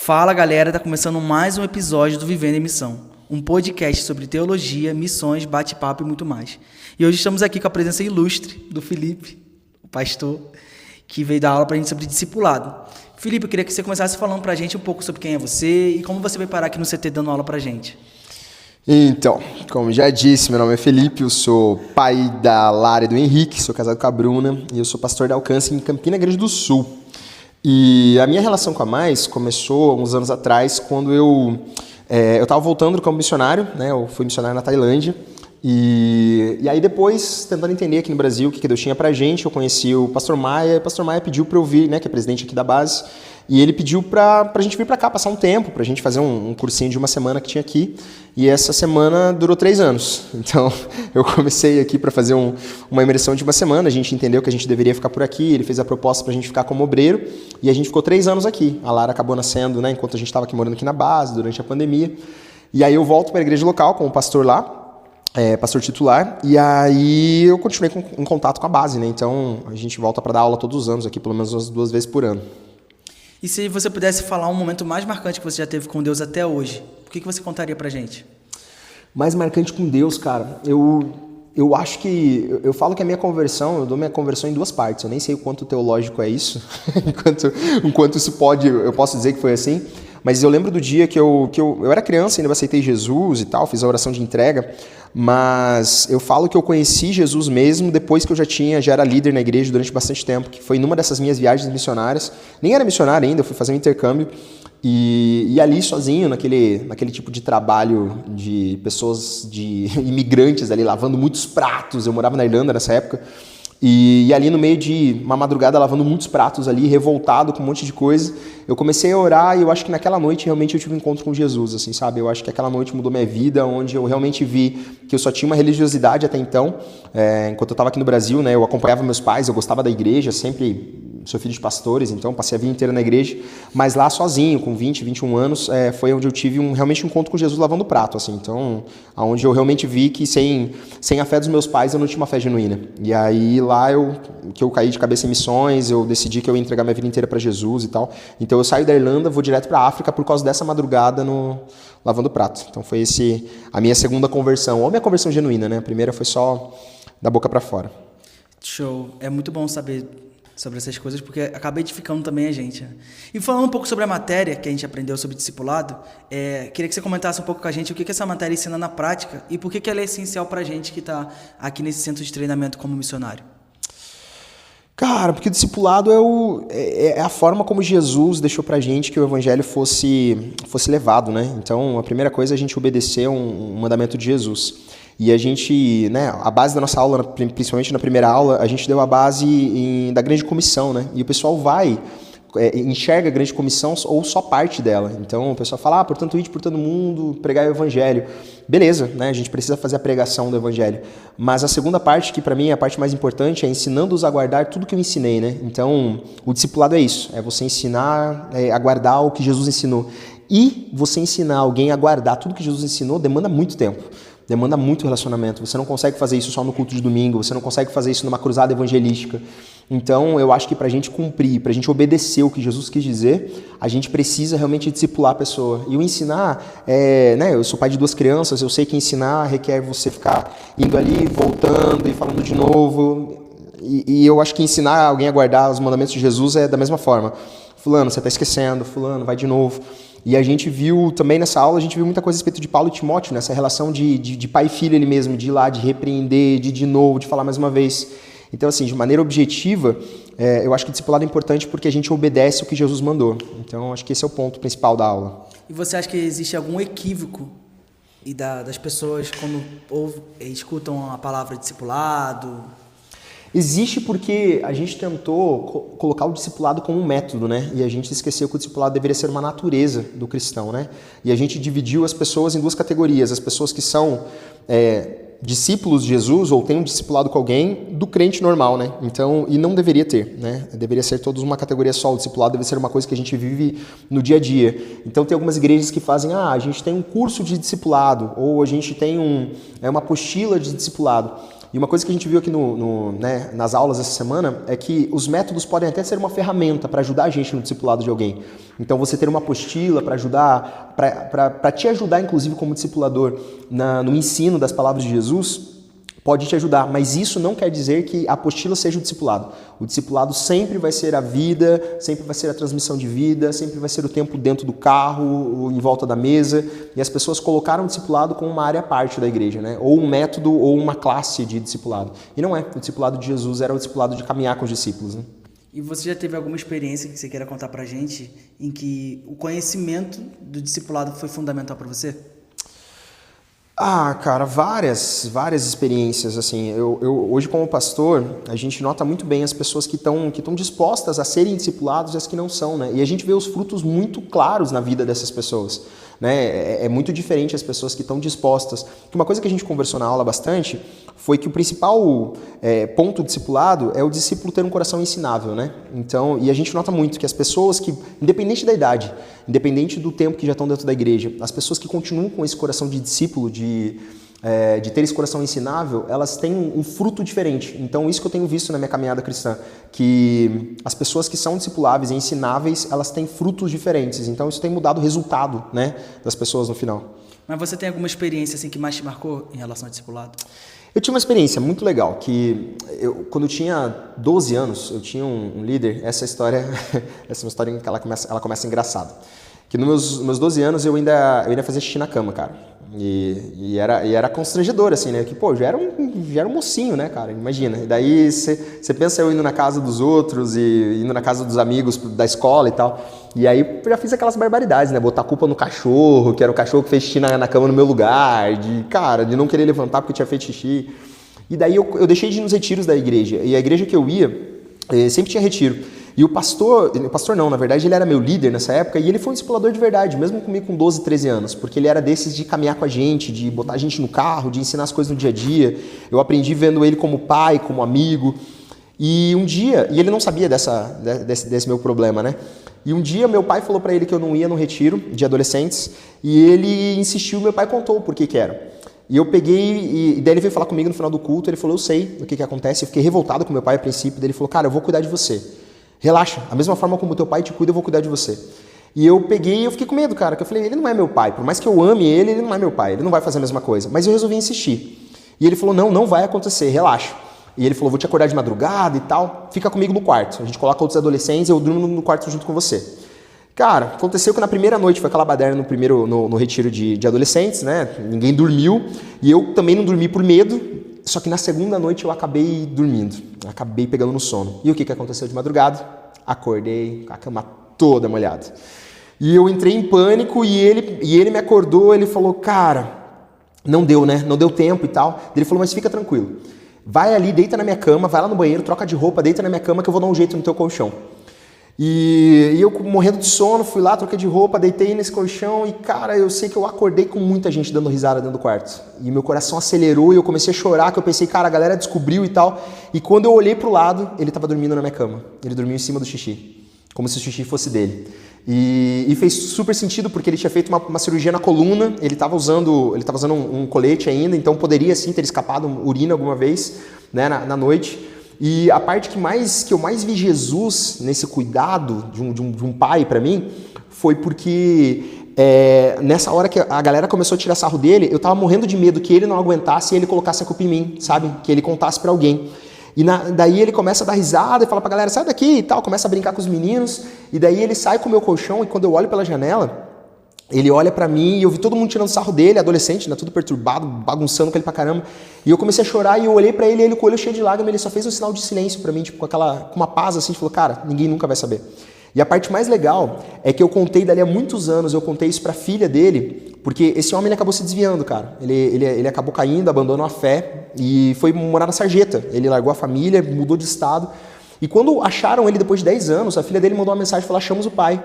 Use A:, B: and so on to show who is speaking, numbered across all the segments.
A: Fala galera, tá começando mais um episódio do Vivendo em Missão, um podcast sobre teologia, missões, bate-papo e muito mais. E hoje estamos aqui com a presença ilustre do Felipe, o pastor, que veio dar aula pra gente sobre discipulado. Felipe, eu queria que você começasse falando pra gente um pouco sobre quem é você e como você veio parar aqui no CT dando aula pra gente.
B: Então, como já disse, meu nome é Felipe, eu sou pai da Lara e do Henrique, sou casado com a Bruna e eu sou pastor da Alcance em Campina Grande do Sul. E a minha relação com a Mais começou uns anos atrás, quando eu estava voltando como missionário, né? Eu fui missionário na Tailândia. E aí depois, tentando entender aqui no Brasil o que Deus tinha pra gente, eu conheci o Pastor Maia, e o Pastor Maia pediu para eu vir, né, que é presidente aqui da base, e ele pediu pra gente vir pra cá, passar um tempo, pra gente fazer um cursinho de uma semana que tinha aqui, e essa semana durou 3 anos. Então, eu comecei aqui para fazer uma imersão de uma semana, a gente entendeu que a gente deveria ficar por aqui, ele fez a proposta pra gente ficar como obreiro, e a gente ficou 3 anos aqui. A Lara acabou nascendo, né, enquanto a gente estava aqui morando aqui na base, durante a pandemia, e aí eu volto para a igreja local como pastor lá, pastor titular, e aí eu continuei em contato com a base, né? Então a gente volta para dar aula todos os anos aqui, pelo menos umas 2 vezes por ano.
A: E se você pudesse falar um momento mais marcante que você já teve com Deus até hoje, o que você contaria pra gente?
B: Mais marcante com Deus, cara, eu acho que, eu falo que a minha conversão, eu dou minha conversão em 2 partes, eu nem sei o quanto teológico é isso, enquanto isso eu posso dizer que foi assim, mas eu lembro do dia que eu era criança, ainda aceitei Jesus e tal, fiz a oração de entrega, mas eu falo que eu conheci Jesus mesmo depois que eu já era líder na igreja durante bastante tempo, que foi numa dessas minhas viagens missionárias, nem era missionário ainda, eu fui fazer um intercâmbio, e ali sozinho, naquele tipo de trabalho de pessoas, de imigrantes ali, lavando muitos pratos, eu morava na Irlanda nessa época, e ali no meio de uma madrugada lavando muitos pratos ali, revoltado com um monte de coisa, eu comecei a orar e eu acho que naquela noite realmente eu tive um encontro com Jesus, assim, sabe? Eu acho que aquela noite mudou minha vida, onde eu realmente vi que eu só tinha uma religiosidade até então. Enquanto eu estava aqui no Brasil, né, eu acompanhava meus pais, eu gostava da igreja, sempre sou filho de pastores, então passei a vida inteira na igreja, mas lá sozinho, com 20, 21 anos, foi onde eu tive realmente um encontro com Jesus lavando prato, assim, então, onde eu realmente vi que sem a fé dos meus pais eu não tinha uma fé genuína. E aí lá que eu caí de cabeça em missões, eu decidi que eu ia entregar minha vida inteira para Jesus e tal. Então eu saio da Irlanda, vou direto para a África por causa dessa madrugada lavando prato. Então foi a minha segunda conversão, ou a minha conversão genuína, né? A primeira foi só da boca para fora.
A: Show, é muito bom saber sobre essas coisas, porque acaba edificando também a gente. Né? E falando um pouco sobre a matéria que a gente aprendeu sobre discipulado, queria que você comentasse um pouco com a gente o que essa matéria ensina na prática e por que ela é essencial para a gente que está aqui nesse centro de treinamento como missionário.
B: Cara, porque o discipulado é a forma como Jesus deixou pra gente que o evangelho fosse levado, né? Então, a primeira coisa é a gente obedecer um mandamento de Jesus. E a gente, né, a base da nossa aula, principalmente na primeira aula, a gente deu a base da grande comissão, né? E o pessoal enxerga a grande comissão ou só parte dela. Então o pessoal fala, portanto, ide por todo mundo, pregar o evangelho. Beleza, né? A gente precisa fazer a pregação do evangelho. Mas a segunda parte, que para mim é a parte mais importante, é ensinando-os a guardar tudo que eu ensinei, né? Então, o discipulado é isso, é você ensinar a guardar o que Jesus ensinou. E você ensinar alguém a guardar tudo que Jesus ensinou demanda muito tempo. Demanda muito relacionamento. Você não consegue fazer isso só no culto de domingo, você não consegue fazer isso numa cruzada evangelística. Então, eu acho que para a gente cumprir, para a gente obedecer o que Jesus quis dizer, a gente precisa realmente discipular a pessoa. E o ensinar, né, eu sou pai de 2 crianças, eu sei que ensinar requer você ficar indo ali, voltando e falando de novo. E eu acho que ensinar alguém a guardar os mandamentos de Jesus é da mesma forma. Fulano, você está esquecendo, fulano, vai de novo. E a gente viu também nessa aula, a gente viu muita coisa a respeito de Paulo e Timóteo, nessa relação de pai e filho ele mesmo, de ir lá, de repreender, de novo, de falar mais uma vez. Então, assim, de maneira objetiva, eu acho que o discipulado é importante porque a gente obedece o que Jesus mandou. Então, acho que esse é o ponto principal da aula.
A: E você acha que existe algum equívoco das pessoas quando escutam a palavra discipulado?
B: Existe porque a gente tentou colocar o discipulado como um método, né? E a gente esqueceu que o discipulado deveria ser uma natureza do cristão, né? E a gente dividiu as pessoas em 2 categorias. As pessoas que são discípulos de Jesus ou têm um discipulado com alguém do crente normal, né? Então, e não deveria ter, né? Deveria ser todos uma categoria só. O discipulado deve ser uma coisa que a gente vive no dia a dia. Então, tem algumas igrejas que fazem, a gente tem um curso de discipulado ou a gente tem uma apostila de discipulado. E uma coisa que a gente viu aqui né, nas aulas essa semana é que os métodos podem até ser uma ferramenta para ajudar a gente no discipulado de alguém. Então, você ter uma apostila para ajudar, para te ajudar, inclusive, como discipulador, no ensino das palavras de Jesus, pode te ajudar, mas isso não quer dizer que a apostila seja o discipulado. O discipulado sempre vai ser a vida, sempre vai ser a transmissão de vida, sempre vai ser o tempo dentro do carro, em volta da mesa, e as pessoas colocaram o discipulado como uma área à parte da igreja, né? Ou um método ou uma classe de discipulado. E não é. O discipulado de Jesus era o discipulado de caminhar com os discípulos, né?
A: E você já teve alguma experiência que você queira contar pra gente em que o conhecimento do discipulado foi fundamental para você?
B: Ah, cara, várias experiências, assim, eu hoje como pastor, a gente nota muito bem as pessoas que estão dispostas a serem discipulados e as que não são, né, e a gente vê os frutos muito claros na vida dessas pessoas, né, é muito diferente as pessoas que estão dispostas, que uma coisa que a gente conversou na aula bastante foi que o principal ponto do discipulado é o discípulo ter um coração ensinável, né, então, e a gente nota muito que as pessoas que, independente da idade, independente do tempo que já estão dentro da igreja, as pessoas que continuam com esse coração de discípulo, de ter esse coração ensinável, elas têm um fruto diferente. Então, isso que eu tenho visto na minha caminhada cristã, que as pessoas que são discipuláveis e ensináveis, elas têm frutos diferentes. Então, isso tem mudado o resultado, né, das pessoas no final.
A: Mas você tem alguma experiência assim, que mais te marcou em relação ao discipulado?
B: Eu tinha uma experiência muito legal, que quando eu tinha 12 anos, eu tinha um líder, essa história, essa é uma história que ela começa engraçada. Que nos meus 12 anos eu ainda fazia xixi na cama, cara. E era constrangedor, assim, né? Que, pô, já era um mocinho, né, cara? Imagina. E daí você pensa eu indo na casa dos outros e indo na casa dos amigos da escola e tal. E aí eu já fiz aquelas barbaridades, né? Botar a culpa no cachorro, que era o cachorro que fez xixi na cama no meu lugar. De não querer levantar porque tinha feito xixi. E daí eu deixei de ir nos retiros da igreja. E a igreja que eu ia, sempre tinha retiro. E o pastor não, na verdade ele era meu líder nessa época e ele foi um discipulador de verdade, mesmo comigo com 12, 13 anos, porque ele era desses de caminhar com a gente, de botar a gente no carro, de ensinar as coisas no dia a dia. Eu aprendi vendo ele como pai, como amigo. E um dia, e ele não sabia desse meu problema, né? E um dia meu pai falou pra ele que eu não ia no retiro de adolescentes e ele insistiu, meu pai contou por que era. E eu peguei, e daí ele veio falar comigo no final do culto, ele falou, eu sei o que acontece, eu fiquei revoltado com meu pai a princípio, daí ele falou, cara, eu vou cuidar de você. Relaxa, a mesma forma como teu pai te cuida, eu vou cuidar de você. E eu peguei e eu fiquei com medo, cara, que eu falei, ele não é meu pai, por mais que eu ame ele, ele não é meu pai, ele não vai fazer a mesma coisa. Mas eu resolvi insistir. E ele falou, não vai acontecer, relaxa. E ele falou, vou te acordar de madrugada e tal, fica comigo no quarto. A gente coloca outros adolescentes e eu durmo no quarto junto com você. Cara, aconteceu que na primeira noite, foi aquela baderna no retiro de adolescentes, né? Ninguém dormiu e eu também não dormi por medo. Só que na segunda noite eu acabei dormindo, acabei pegando no sono. E o que aconteceu de madrugada? Acordei com a cama toda molhada. E eu entrei em pânico e ele me acordou, ele falou, cara, não deu, né? Não deu tempo e tal. Ele falou, mas fica tranquilo. Vai ali, deita na minha cama, vai lá no banheiro, troca de roupa, deita na minha cama que eu vou dar um jeito no teu colchão. E eu morrendo de sono, fui lá, troquei de roupa, deitei nesse colchão e, cara, eu sei que eu acordei com muita gente dando risada dentro do quarto. E meu coração acelerou e eu comecei a chorar, que eu pensei, cara, a galera descobriu e tal. E quando eu olhei pro lado, ele tava dormindo na minha cama. Ele dormiu em cima do xixi, como se o xixi fosse dele. E fez super sentido porque ele tinha feito uma cirurgia na coluna, ele tava usando um colete ainda, então poderia sim ter escapado urina alguma vez, né, na noite. E a parte que eu mais vi Jesus nesse cuidado de um pai para mim foi porque nessa hora que a galera começou a tirar sarro dele, eu tava morrendo de medo que ele não aguentasse e ele colocasse a culpa em mim, sabe? Que ele contasse para alguém. E daí ele começa a dar risada e fala pra galera, sai daqui e tal, começa a brincar com os meninos. E daí ele sai com o meu colchão e quando eu olho pela janela, ele olha pra mim e eu vi todo mundo tirando sarro dele, adolescente, né, tudo perturbado, bagunçando com ele pra caramba. E eu comecei a chorar e eu olhei pra ele e ele com o olho cheio de lágrimas, ele só fez um sinal de silêncio pra mim, tipo, com uma paz assim, falou, cara, ninguém nunca vai saber. E a parte mais legal é que eu contei dali a muitos anos, eu contei isso pra filha dele, porque esse homem ele acabou se desviando, cara. Ele acabou caindo, abandonou a fé e foi morar na sarjeta. Ele largou a família, mudou de estado. E quando acharam ele depois de 10 anos, a filha dele mandou uma mensagem e falou, achamos o pai.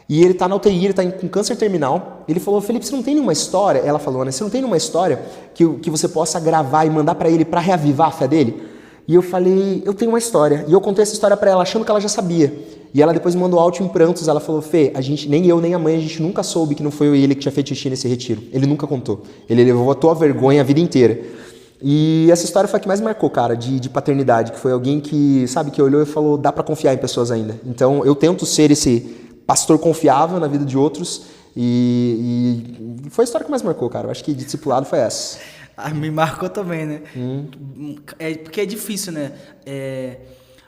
B: E ele tá na UTI, ele tá com câncer terminal. Ele falou, Felipe, você não tem nenhuma história? Ela falou, né? Você não tem nenhuma história que você possa gravar e mandar pra ele pra reavivar a fé dele? E eu falei, eu tenho uma história. E eu contei essa história pra ela, achando que ela já sabia. E ela depois me mandou áudio em prantos. Ela falou, Fê, nem eu nem a mãe, a gente nunca soube que não foi ele que tinha feito xixi nesse retiro. Ele nunca contou. Ele levou a tua vergonha a vida inteira. E essa história foi a que mais marcou, cara, de paternidade, que foi alguém que, sabe, que olhou e falou, dá pra confiar em pessoas ainda. Então, eu tento ser esse pastor confiável na vida de outros e foi a história que mais marcou, cara. Eu acho que discipulado foi essa.
A: Me marcou também, né? Porque é difícil, né?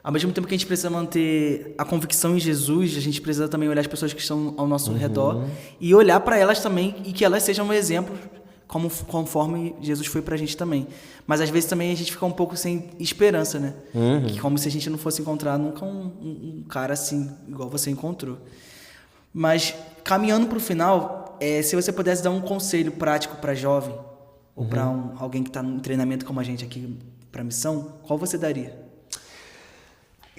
A: Ao mesmo tempo que a gente precisa manter a convicção em Jesus, a gente precisa também olhar as pessoas que estão ao nosso redor e olhar para elas também e que elas sejam um exemplo conforme Jesus foi pra gente também. Mas às vezes também a gente fica um pouco sem esperança, né? Como se a gente não fosse encontrar nunca um cara assim, igual você encontrou. Mas caminhando pro final, se você pudesse dar um conselho prático para jovem, ou para alguém que está em treinamento como a gente aqui para missão, qual você daria?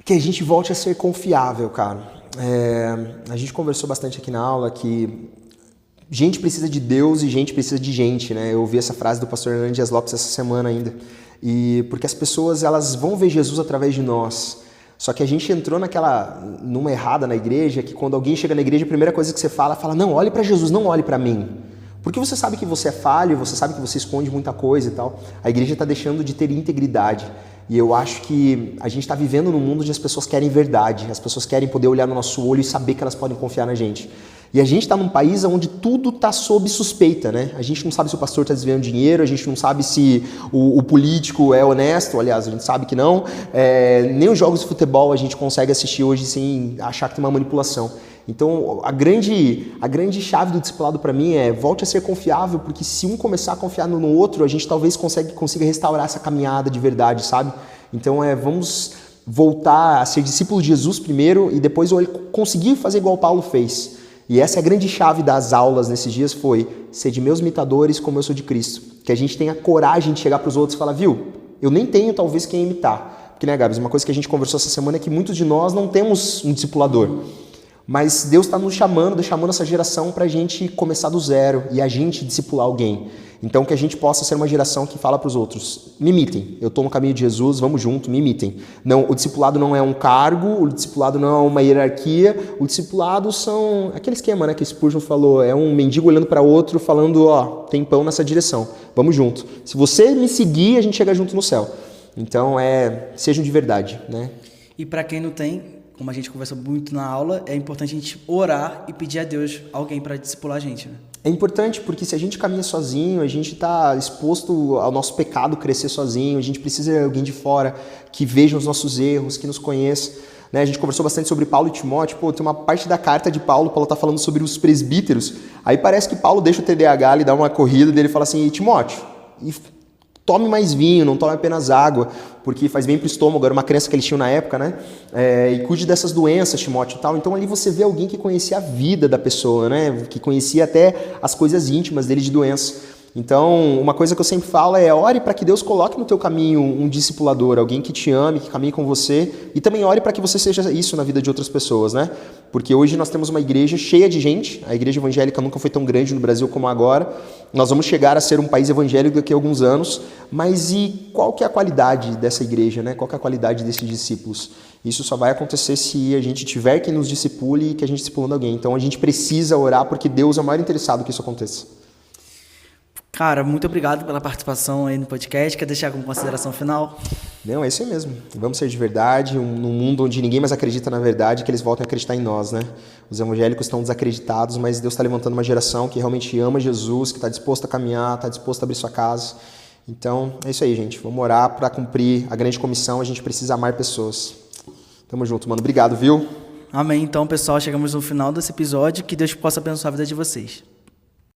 B: Que a gente volte a ser confiável, cara. A gente conversou bastante aqui na aula que gente precisa de Deus e gente precisa de gente, né? Eu ouvi essa frase do pastor Hernandes Dias Lopes essa semana ainda. E porque as pessoas, elas vão ver Jesus através de nós. Só que a gente entrou numa errada na igreja, que quando alguém chega na igreja, a primeira coisa que você fala, não, olhe para Jesus, não olhe para mim. Porque você sabe que você é falho, você sabe que você esconde muita coisa e tal. A igreja está deixando de ter integridade. E eu acho que a gente está vivendo num mundo onde as pessoas querem verdade. As pessoas querem poder olhar no nosso olho e saber que elas podem confiar na gente. E a gente está num país onde tudo está sob suspeita, né? A gente não sabe se o pastor está desviando dinheiro, a gente não sabe se o político é honesto, aliás, a gente sabe que não. Nem os jogos de futebol a gente consegue assistir hoje sem achar que tem uma manipulação. Então, a grande chave do discipulado para mim volte a ser confiável, porque se um começar a confiar no outro, a gente talvez consiga restaurar essa caminhada de verdade, sabe? Então, vamos voltar a ser discípulo de Jesus primeiro e depois conseguir fazer igual Paulo fez. E essa é a grande chave das aulas nesses dias foi ser de meus imitadores como eu sou de Cristo. Que a gente tenha coragem de chegar para os outros e falar, viu, eu nem tenho talvez quem imitar. Porque, né, Gabs, uma coisa que a gente conversou essa semana é que muitos de nós não temos um discipulador. Mas Deus está nos chamando essa geração para a gente começar do zero e a gente discipular alguém. Então que a gente possa ser uma geração que fala para os outros, me imitem, eu estou no caminho de Jesus, vamos junto, me imitem. Não, o discipulado não é um cargo, o discipulado não é uma hierarquia, o discipulado são aquele esquema, né, que Spurgeon falou, é um mendigo olhando para outro falando, tem pão nessa direção, vamos junto. Se você me seguir, a gente chega junto no céu. Então sejam de verdade, né?
A: E para quem não tem, como a gente conversa muito na aula, é importante a gente orar e pedir a Deus alguém para discipular a gente, né?
B: É importante porque se a gente caminha sozinho, a gente está exposto ao nosso pecado crescer sozinho, a gente precisa de alguém de fora que veja os nossos erros, que nos conheça. Né? A gente conversou bastante sobre Paulo e Timóteo, tem uma parte da carta de Paulo está falando sobre os presbíteros, aí parece que Paulo deixa o TDAH, ele dá uma corrida dele e fala assim, Timóteo, tome mais vinho, não tome apenas água, porque faz bem para o estômago, era uma crença que eles tinham na época, né? E cuide dessas doenças, Timóteo e tal. Então ali você vê alguém que conhecia a vida da pessoa, né? Que conhecia até as coisas íntimas dele de doença. Então, uma coisa que eu sempre falo ore para que Deus coloque no teu caminho um discipulador, alguém que te ame, que caminhe com você, e também ore para que você seja isso na vida de outras pessoas, né? Porque hoje nós temos uma igreja cheia de gente, a igreja evangélica nunca foi tão grande no Brasil como agora, nós vamos chegar a ser um país evangélico daqui a alguns anos, mas e qual que é a qualidade dessa igreja, né? Qual que é a qualidade desses discípulos? Isso só vai acontecer se a gente tiver quem nos discipule e que a gente discipulando alguém. Então a gente precisa orar porque Deus é o maior interessado que isso aconteça.
A: Cara, muito obrigado pela participação aí no podcast. Quer deixar alguma consideração final?
B: Não, é isso aí mesmo. Vamos ser de verdade, num mundo onde ninguém mais acredita na verdade, que eles voltem a acreditar em nós, né? Os evangélicos estão desacreditados, mas Deus está levantando uma geração que realmente ama Jesus, que está disposto a caminhar, está disposto a abrir sua casa. Então, é isso aí, gente. Vamos orar para cumprir a grande comissão. A gente precisa amar pessoas. Tamo junto, mano. Obrigado, viu?
A: Amém. Então, pessoal, chegamos no final desse episódio. Que Deus possa abençoar a vida de vocês.